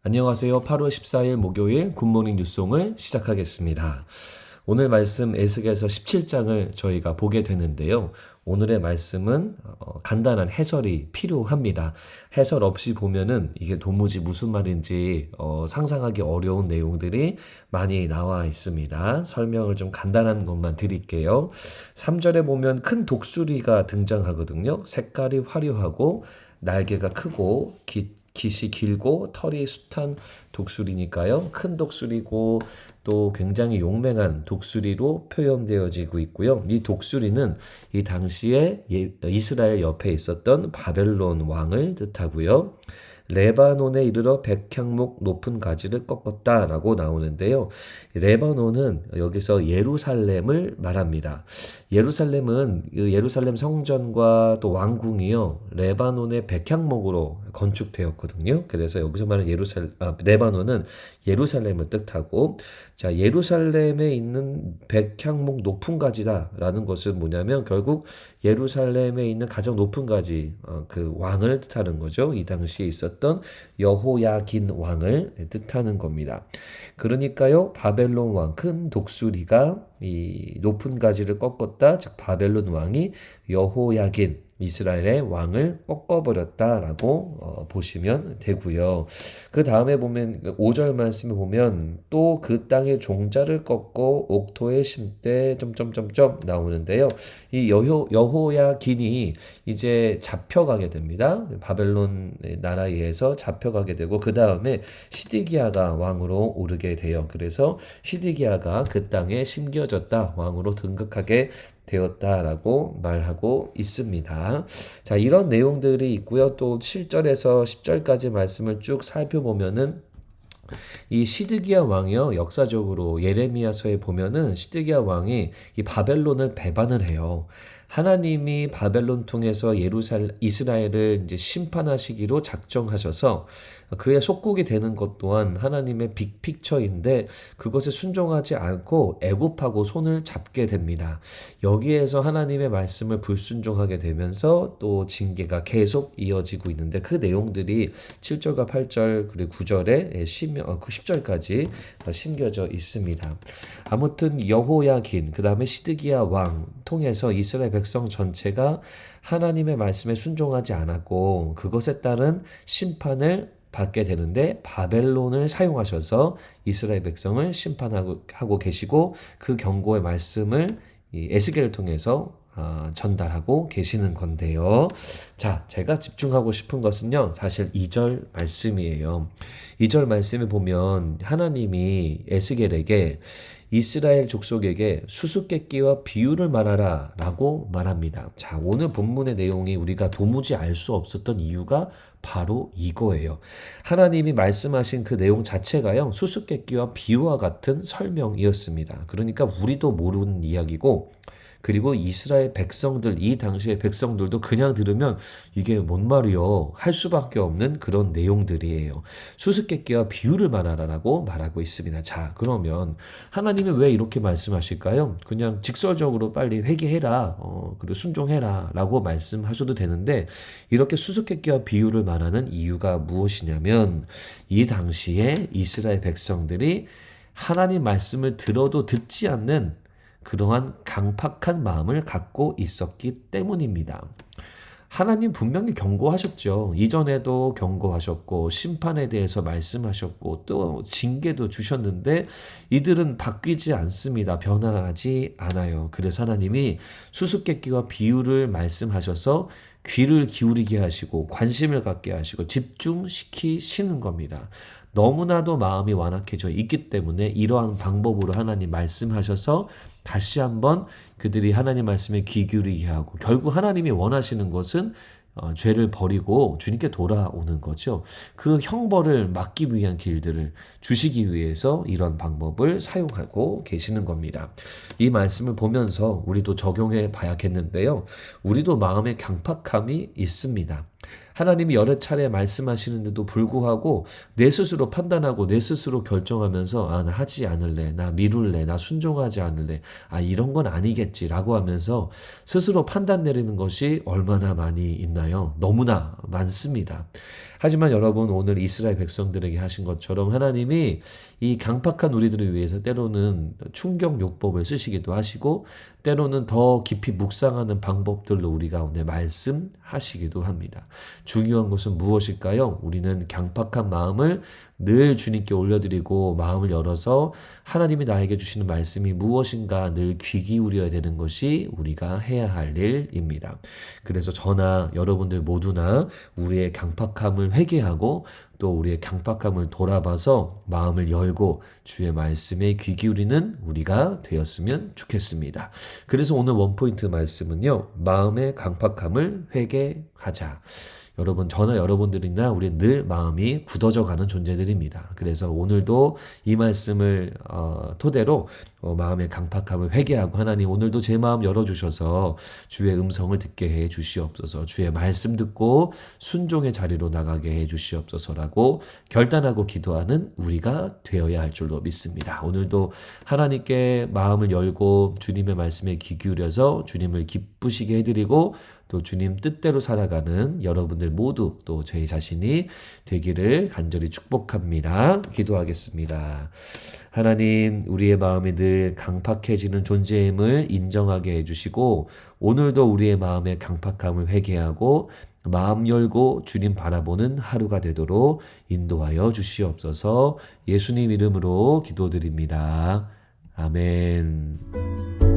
안녕하세요. 8월 14일 목요일 굿모닝 뉴송을 시작하겠습니다. 오늘 말씀 에스겔서 17장을 저희가 보게 되는데요. 오늘의 말씀은 간단한 해설이 필요합니다. 해설 없이 보면은 이게 도무지 무슨 말인지 상상하기 어려운 내용들이 많이 나와 있습니다. 설명을 좀 간단한 것만 드릴게요. 3절에 보면 큰 독수리가 등장하거든요. 색깔이 화려하고 날개가 크고 깃이 길고 털이 숱한 독수리니까요. 큰 독수리고 또 굉장히 용맹한 독수리로 표현되어지고 있고요. 이 독수리는 이 당시에 이스라엘 옆에 있었던 바벨론 왕을 뜻하고요. 레바논에 이르러 백향목 높은 가지를 꺾었다라고 나오는데요. 레바논은 여기서 예루살렘을 말합니다. 예루살렘은 예루살렘 성전과 또 왕궁이요. 레바논의 백향목으로 건축되었거든요. 그래서 여기서 말하는 레바논은 예루살렘을 뜻하고, 자, 예루살렘에 있는 백향목 높은 가지다라는 것은 뭐냐면 결국 예루살렘에 있는 가장 높은 가지, 그 왕을 뜻하는 거죠. 이 당시에 있었던 여호야긴 왕을 뜻하는 겁니다. 그러니까요, 바벨론 왕 큰 독수리가 이 높은 가지를 꺾었다. 즉 바벨론 왕이 여호야긴 이스라엘의 왕을 꺾어버렸다라고 보시면 되고요. 그 다음에 보면 5절 말씀에 보면 또 그 땅의 종자를 꺾고 옥토에 심되 점점점점 나오는데요. 이 여호야긴이 이제 잡혀가게 됩니다. 바벨론 나라에 의해서 잡혀가게 되고 그 다음에 시드기야가 왕으로 오르게 돼요. 그래서 시드기야가 그 땅에 심겨졌다. 왕으로 등극하게 되었다라고 말하고 있습니다. 자, 이런 내용들이 있고요. 또 7절에서 10절까지 말씀을 쭉 살펴보면은 이 시드기야 왕이요, 역사적으로 예레미야서에 보면은 시드기야 왕이 이 바벨론을 배반을 해요. 하나님이 바벨론 통해서 이스라엘을 이제 심판하시기로 작정하셔서 그의 속국이 되는 것 또한 하나님의 빅픽처인데 그것에 순종하지 않고 애굽하고 손을 잡게 됩니다. 여기에서 하나님의 말씀을 불순종하게 되면서 또 징계가 계속 이어지고 있는데 그 내용들이 7절과 8절 그리고 9절에 10절까지 심겨져 있습니다. 아무튼 여호야긴 그 다음에 시드기야 왕 통해서 이스라엘 백성 전체가 하나님의 말씀에 순종하지 않았고 그것에 따른 심판을 받게 되는데 바벨론을 사용하셔서 이스라엘 백성을 심판하고 계시고 그 경고의 말씀을 이 에스겔을 통해서 전달하고 계시는 건데요. 자, 제가 집중하고 싶은 것은요, 사실 2절 말씀이에요. 2절 말씀에 보면 하나님이 에스겔에게 이스라엘 족속에게 수수께끼와 비유를 말하라 라고 말합니다. 자, 오늘 본문의 내용이 우리가 도무지 알 수 없었던 이유가 바로 이거예요. 하나님이 말씀하신 그 내용 자체가요, 수수께끼와 비유와 같은 설명이었습니다. 그러니까 우리도 모르는 이야기고 그리고 이스라엘 백성들, 이 당시의 백성들도 그냥 들으면 이게 뭔 말이요? 할 수밖에 없는 그런 내용들이에요. 수수께끼와 비유를 말하라라고 말하고 있습니다. 자, 그러면 하나님은 왜 이렇게 말씀하실까요? 그냥 직설적으로 빨리 회개해라, 그리고 순종해라 라고 말씀하셔도 되는데 이렇게 수수께끼와 비유를 말하는 이유가 무엇이냐면 이 당시에 이스라엘 백성들이 하나님 말씀을 들어도 듣지 않는 그러한 강팍한 마음을 갖고 있었기 때문입니다. 하나님 분명히 경고하셨죠. 이전에도 경고하셨고 심판에 대해서 말씀하셨고 또 징계도 주셨는데 이들은 바뀌지 않습니다. 변화하지 않아요. 그래서 하나님이 수수께끼와 비유를 말씀하셔서 귀를 기울이게 하시고 관심을 갖게 하시고 집중시키시는 겁니다. 너무나도 마음이 완악해져 있기 때문에 이러한 방법으로 하나님 말씀하셔서 다시 한번 그들이 하나님 말씀에 귀 기울이게 하고 결국 하나님이 원하시는 것은 죄를 버리고 주님께 돌아오는 거죠. 그 형벌을 막기 위한 길들을 주시기 위해서 이런 방법을 사용하고 계시는 겁니다. 이 말씀을 보면서 우리도 적용해 봐야겠는데요. 우리도 마음의 강팍함이 있습니다. 하나님이 여러 차례 말씀하시는데도 불구하고 내 스스로 판단하고 내 스스로 결정하면서 나 하지 않을래, 나 미룰래, 나 순종하지 않을래, 이런 건 아니겠지라고 하면서 스스로 판단 내리는 것이 얼마나 많이 있나요? 너무나 많습니다. 하지만 여러분, 오늘 이스라엘 백성들에게 하신 것처럼 하나님이 이 강팍한 우리들을 위해서 때로는 충격요법을 쓰시기도 하시고 때로는 더 깊이 묵상하는 방법들로 우리 가운데 말씀하시기도 합니다. 중요한 것은 무엇일까요? 우리는 강팍한 마음을 늘 주님께 올려드리고 마음을 열어서 하나님이 나에게 주시는 말씀이 무엇인가 늘 귀 기울여야 되는 것이 우리가 해야 할 일입니다. 그래서 저나 여러분들 모두나 우리의 강팍함을 회개하고 또 우리의 강팍함을 돌아봐서 마음을 열고 주의 말씀에 귀 기울이는 우리가 되었으면 좋겠습니다. 그래서 오늘 원포인트 말씀은요, 마음의 강팍함을 회개하자. 여러분, 저나 여러분들이나 우리 늘 마음이 굳어져 가는 존재들입니다. 그래서 오늘도 이 말씀을 토대로 마음의 강팍함을 회개하고, 하나님 오늘도 제 마음 열어주셔서 주의 음성을 듣게 해 주시옵소서, 주의 말씀 듣고 순종의 자리로 나가게 해 주시옵소서라고 결단하고 기도하는 우리가 되어야 할 줄로 믿습니다. 오늘도 하나님께 마음을 열고 주님의 말씀에 귀 기울여서 주님을 기쁘시게 해드리고 또 주님 뜻대로 살아가는 여러분들 모두 또 제 자신이 되기를 간절히 축복합니다. 기도하겠습니다. 하나님, 우리의 마음이 늘 강팍해지는 존재임을 인정하게 해주시고 오늘도 우리의 마음의 강팍함을 회개하고 마음 열고 주님 바라보는 하루가 되도록 인도하여 주시옵소서. 예수님 이름으로 기도드립니다. 아멘.